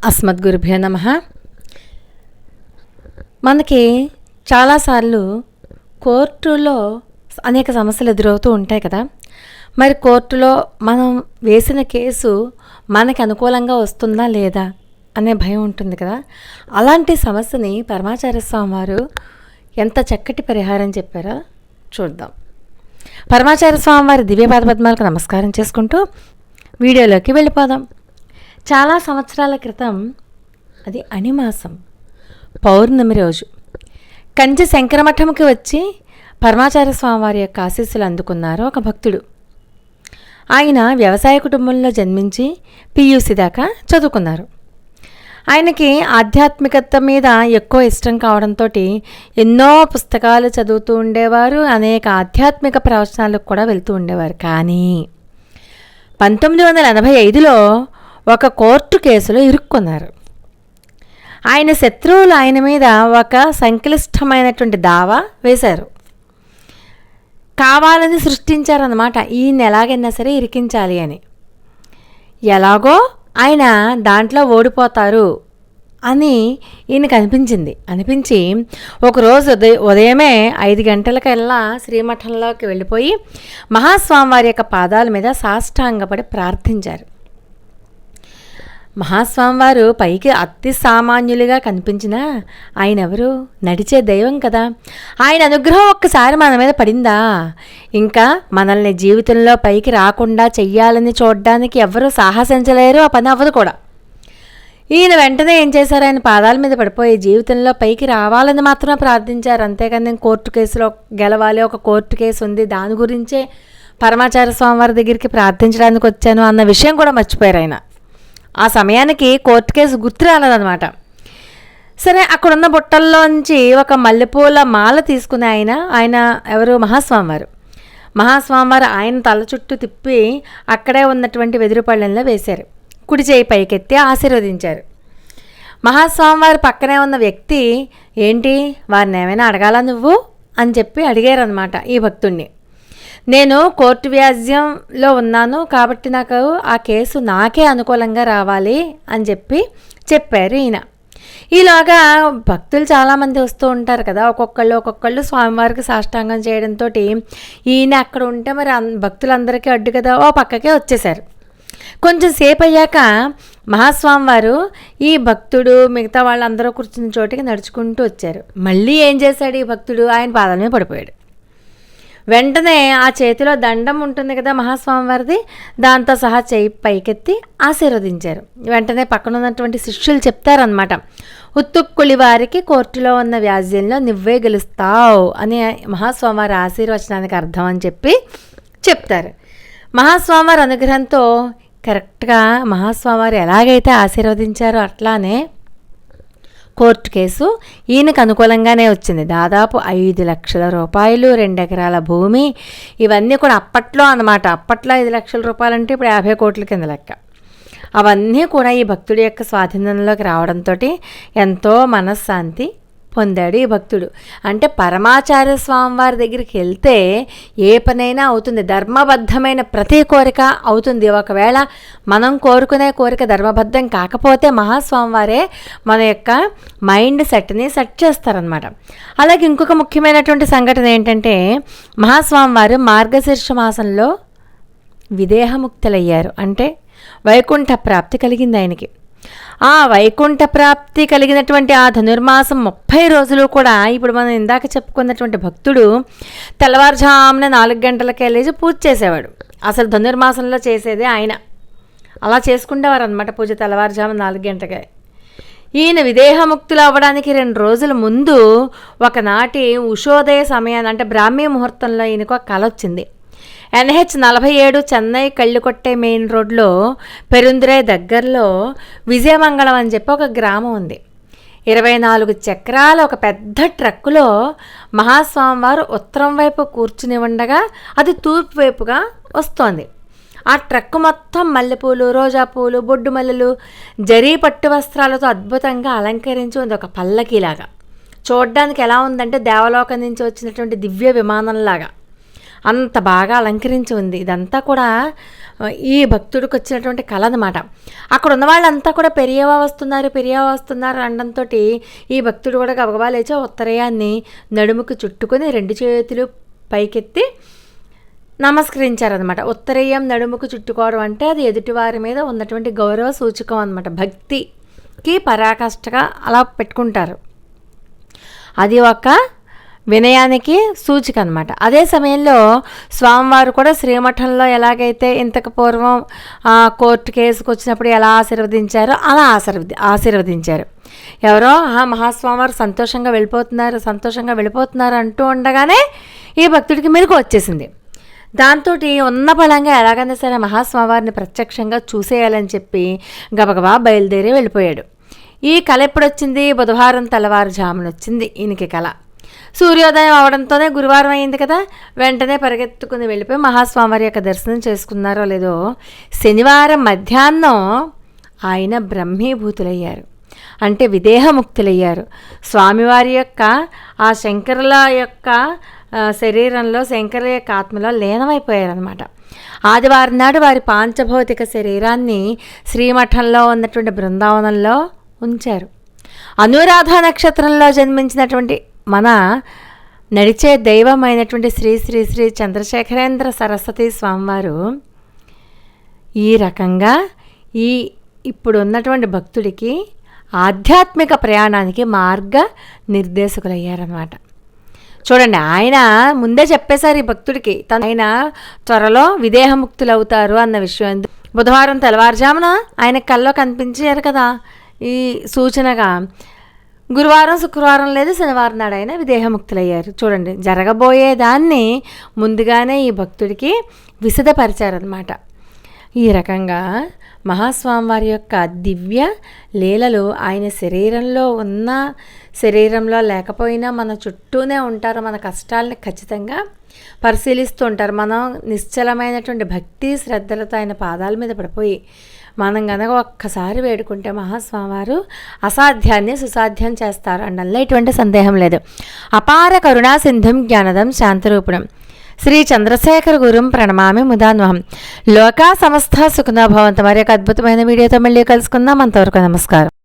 అస్మద్గురుభ్యో నమః. మనకి చాలాసార్లు కోర్టులో అనేక సమస్యలు ఎదురవుతూ ఉంటాయి కదా. మరి కోర్టులో మనం వేసిన కేసు మనకి అనుకూలంగా వస్తుందా లేదా అనే భయం ఉంటుంది కదా. అలాంటి సమస్యని పరమాచార్య స్వామి వారు ఎంత చక్కటి పరిహారం చెప్పారో చూద్దాం. పరమాచార్య స్వామి వారి దివ్యపాద పద్మాలకు నమస్కారం చేసుకుంటూ వీడియోలోకి వెళ్ళిపోదాం. చాలా సంవత్సరాల క్రితం, అది అనిమాసం పౌర్ణమి రోజు, కంచి శంకరమఠంకి వచ్చి పరమాచార్య స్వామి వారి యొక్క ఆశీస్సులు అందుకున్నారు ఒక భక్తుడు. ఆయన వ్యవసాయ కుటుంబంలో జన్మించి పియూసీ దాకా చదువుకున్నారు. ఆయనకి ఆధ్యాత్మికత మీద ఎక్కువ ఇష్టం కావడంతో ఎన్నో పుస్తకాలు చదువుతూ ఉండేవారు, అనేక ఆధ్యాత్మిక ప్రవచనాలకు కూడా వెళ్తూ ఉండేవారు. కానీ 1985లో ఒక కోర్టు కేసులో ఇరుక్కున్నారు. ఆయన శత్రువులు ఆయన మీద ఒక సంక్లిష్టమైనటువంటి దావా వేశారు. కావాలని సృష్టించారన్నమాట, ఈయన ఎలాగైనా సరే ఇరికించాలి అని. ఎలాగో ఆయన దాంట్లో ఓడిపోతారు అని ఈయనకు అనిపించి ఒకరోజు ఉదయమే 5 గంటలకల్లా శ్రీమఠంలోకి వెళ్ళిపోయి మహాస్వామి వారి యొక్క పాదాల మీద సాష్టాంగపడి ప్రార్థించారు. మహాస్వామివారు పైకి అతి సామాన్యులుగా కనిపించినా ఆయన ఎవరు? నడిచే దైవం కదా. ఆయన అనుగ్రహం ఒక్కసారి మన మీద పడిందా, ఇంకా మనల్ని జీవితంలో పైకి రాకుండా చెయ్యాలని చూడడానికి ఎవరూ సాహసించలేరు, ఆ పని అవ్వదు కూడా. ఈయన వెంటనే ఏం చేశారు? ఆయన పాదాల మీద పడిపోయి జీవితంలో పైకి రావాలని మాత్రమే ప్రార్థించారు. అంతేకాని నేను కోర్టు కేసులో గెలవాలి, ఒక కోర్టు కేసు ఉంది, దాని గురించే పరమాచార్య స్వామివారి దగ్గరికి ప్రార్థించడానికి వచ్చాను అన్న విషయం కూడా మర్చిపోయారు ఆయన. ఆ సమయానికి కోర్టు కేసు గుర్తు రాలేదన్నమాట. సరే, అక్కడున్న బుట్టల్లోంచి ఒక మల్లెపూల మాల తీసుకుని ఆయన ఎవరు? మహాస్వామివారు ఆయన తల చుట్టూ తిప్పి అక్కడే ఉన్నటువంటి వెదురు పళ్ళెంలో వేశారు. కుడి చేయి పైకెత్తి ఆశీర్వదించారు. మహాస్వామివారి పక్కనే ఉన్న వ్యక్తి, ఏంటి వారిని ఏమైనా అడగాలా నువ్వు అని చెప్పి అడిగారనమాట ఈ భక్తుణ్ణి. నేను కోర్టు వ్యాజ్యంలో ఉన్నాను కాబట్టి నాకు ఆ కేసు నాకే అనుకూలంగా రావాలి అని చెప్పారు ఈయన. ఈలోగా భక్తులు చాలామంది వస్తూ ఉంటారు కదా, ఒక్కొక్కళ్ళు స్వామివారికి సాష్టాంగం చేయడంతో ఈయన అక్కడ ఉంటే మరి భక్తులందరికీ అడ్డు కదా, ఓ పక్కకే వచ్చేశారు. కొంచెం సేపు అయ్యాక మహాస్వామివారు ఈ భక్తుడు మిగతా వాళ్ళందరూ కూర్చున్న చోటికి నడుచుకుంటూ వచ్చారు. మళ్ళీ ఏం చేశాడు ఈ భక్తుడు? ఆయన పాదాల మీద పడిపోయాడు. వెంటనే ఆ చేతిలో దండం ఉంటుంది కదా మహాస్వామివారిది, దాంతో సహా చేయి పైకెత్తి ఆశీర్వదించారు. వెంటనే పక్కన ఉన్నటువంటి శిష్యులు చెప్తారనమాట, ఉత్తుక్కులి వారికి కోర్టులో ఉన్న వ్యాజ్యంలో నువ్వే గెలుస్తావు అని మహాస్వామివారి ఆశీర్వచనానికి అర్థం అని చెప్తారు. మహాస్వామివారి అనుగ్రహంతో కరెక్ట్గా మహాస్వామివారు ఎలాగైతే ఆశీర్వదించారో అట్లానే కోర్టు కేసు ఈయనకు అనుకూలంగానే వచ్చింది. దాదాపు 5 లక్షల రూపాయలు, 2 ఎకరాల భూమి, ఇవన్నీ కూడా అప్పట్లో అన్నమాట. అప్పట్లో 5 లక్షల రూపాయలు అంటే ఇప్పుడు 50 కోట్ల కింద లెక్క. అవన్నీ కూడా ఈ భక్తుడి యొక్క స్వాధీనంలోకి రావడంతో ఎంతో మనశ్శాంతి పొందాడు ఈ భక్తుడు. అంటే పరమాచార్య స్వామి వారి దగ్గరికి వెళ్తే ఏ పనైనా అవుతుంది, ధర్మబద్ధమైన ప్రతి కోరిక అవుతుంది. ఒకవేళ మనం కోరుకునే కోరిక ధర్మబద్ధం కాకపోతే మహాస్వామి వారే మన యొక్క మైండ్ సెట్ని సెట్ చేస్తారనమాట. అలాగే ఇంకొక ముఖ్యమైనటువంటి సంఘటన ఏంటంటే, మహాస్వామి వారు మార్గశీర్ష మాసంలో విదేహముక్తులయ్యారు. అంటే వైకుంఠ ప్రాప్తి కలిగింది ఆయనకి. ఆ వైకుంఠ ప్రాప్తి కలిగినటువంటి ఆ ధనుర్మాసం 30 రోజులు కూడా ఇప్పుడు మనం ఇందాక చెప్పుకున్నటువంటి భక్తుడు తెల్లవారుజామున 4 గంటలకి వెళ్ళేసి పూజ చేసేవాడు. అసలు ధనుర్మాసంలో చేసేదే ఆయన. అలా చేసుకునేవారు అనమాట పూజ తెల్లవారుజామున 4 గంటలకే. ఈయన విదేహముక్తులు అవ్వడానికి 2 రోజుల ముందు ఒకనాటి ఉషోదయ సమయాన్ని, అంటే బ్రాహ్మీ ముహూర్తంలో ఈయనకు ఒక కల వచ్చింది. NH-47 చెన్నై కళ్ళుకొట్టే మెయిన్ రోడ్లో పెరుందురై దగ్గరలో విజయమంగళం అని చెప్పి ఒక గ్రామం ఉంది. 24 చక్రాల ఒక పెద్ద ట్రక్కులో మహాస్వామివారు ఉత్తరం వైపు కూర్చుని ఉండగా అది తూర్పు వైపుగా వస్తోంది. ఆ ట్రక్కు మొత్తం మల్లెపూలు, రోజా పూలు, బొడ్డు మల్లెలు, జరీ పట్టు వస్త్రాలతో అద్భుతంగా అలంకరించి ఉంది. ఒక పల్లకీలాగా చూడడానికి ఎలా ఉందంటే దేవలోకం నుంచి వచ్చినటువంటి దివ్య విమానంలాగా. అంత బాగా అలంకరించి ఉంది. ఇదంతా కూడా ఈ భక్తుడికి వచ్చినటువంటి కళ అన్నమాట. అక్కడ ఉన్న వాళ్ళంతా కూడా పెరియవా వస్తున్నారు అనడంతో ఈ భక్తుడు కూడా గబగబా లేచి ఉత్తరయాన్ని నడుముకు చుట్టుకొని 2 చేతులు పైకెత్తి నమస్కరించారనమాట. ఉత్తరయం నడుముకు చుట్టుకోవడం అంటే అది ఎదుటివారి మీద ఉన్నటువంటి గౌరవ సూచకం అనమాట. భక్తికి పరాకాష్ఠగా అలా పెట్టుకుంటారు. అది ఒక వినయానికి సూచిక అనమాట. అదే సమయంలో స్వామివారు కూడా శ్రీమఠంలో ఎలాగైతే ఇంతకు పూర్వం కోర్టు కేసుకు వచ్చినప్పుడు ఎలా ఆశీర్వదించారో అలా ఆశీర్వదించారు. ఎవరో మహాస్వామివారు సంతోషంగా వెళ్ళిపోతున్నారు అంటూ ఉండగానే ఈ భక్తుడికి మెలకు వచ్చేసింది. దాంతో ఉన్న బలంగా ఎలాగైనా సరే మహాస్వామివారిని ప్రత్యక్షంగా చూసేయాలని చెప్పి గబగబా బయలుదేరి వెళ్ళిపోయాడు. ఈ కళ ఎప్పుడొచ్చింది? బుధవారం తెల్లవారుజామున వచ్చింది ఈయనకి కళ. సూర్యోదయం అవడంతోనే గురువారం అయింది కదా, వెంటనే పరిగెత్తుకుని వెళ్ళిపోయి మహాస్వామివారి యొక్క దర్శనం చేసుకున్నారో లేదో శనివారం మధ్యాహ్నం ఆయన బ్రహ్మీభూతులయ్యారు, అంటే విదేహముక్తులయ్యారు. స్వామివారి యొక్క ఆ శంకరుల యొక్క శరీరంలో శంకరుల యొక్క ఆత్మలో లీనమైపోయారనమాట. ఆదివారం నాడు వారి పాంచభౌతిక శరీరాన్ని శ్రీమఠంలో ఉన్నటువంటి బృందావనంలో ఉంచారు. అనురాధ నక్షత్రంలో జన్మించినటువంటి మన నడిచే దైవమైనటువంటి శ్రీ శ్రీ శ్రీ చంద్రశేఖరేంద్ర సరస్వతి స్వామివారు ఈ రకంగా ఇప్పుడు ఉన్నటువంటి భక్తుడికి ఆధ్యాత్మిక ప్రయాణానికి మార్గ నిర్దేశకులయ్యారన్నమాట. చూడండి, ఆయన ముందే చెప్పేశారు ఈ భక్తుడికి ఆయన త్వరలో విదేహముక్తులు అవుతారు అన్న విషయం. బుధవారం తెల్లవారుజామున ఆయన కల్లో కనిపించారు కదా ఈ సూచనగా. గురువారం శుక్రవారం లేదు శనివారం నాడు ఆయన విదేహముక్తులయ్యారు. చూడండి, జరగబోయేదాన్ని ముందుగానే ఈ భక్తుడికి విశదపరిచారనమాట. ఈ రకంగా మహాస్వామివారి యొక్క దివ్య లీలలు ఆయన శరీరంలో ఉన్న శరీరంలో లేకపోయినా మన చుట్టూనే ఉంటారు. మన కష్టాలని ఖచ్చితంగా పరిశీలిస్తూ ఉంటారు. మనం నిశ్చలమైనటువంటి భక్తి శ్రద్ధలతో ఆయన పాదాల మీద పడిపోయి మనం కనుక ఒక్కసారి వేడుకుంటే మహాస్వామివారు అసాధ్యాన్ని సుసాధ్యం చేస్తారు అనడంలో ఎటువంటి సందేహం లేదు. అపార కరుణా సింధుం జ్ఞానదం శాంతరూపిణం శ్రీ చంద్రశేఖర గురుం ప్రణమామి ముదాన్వహం. లోకా సమస్త సుఖినో భవంతు. మరి ఒక అద్భుతమైన వీడియోతో మళ్ళీ కలుసుకుందాం. అంతవరకు నమస్కారం.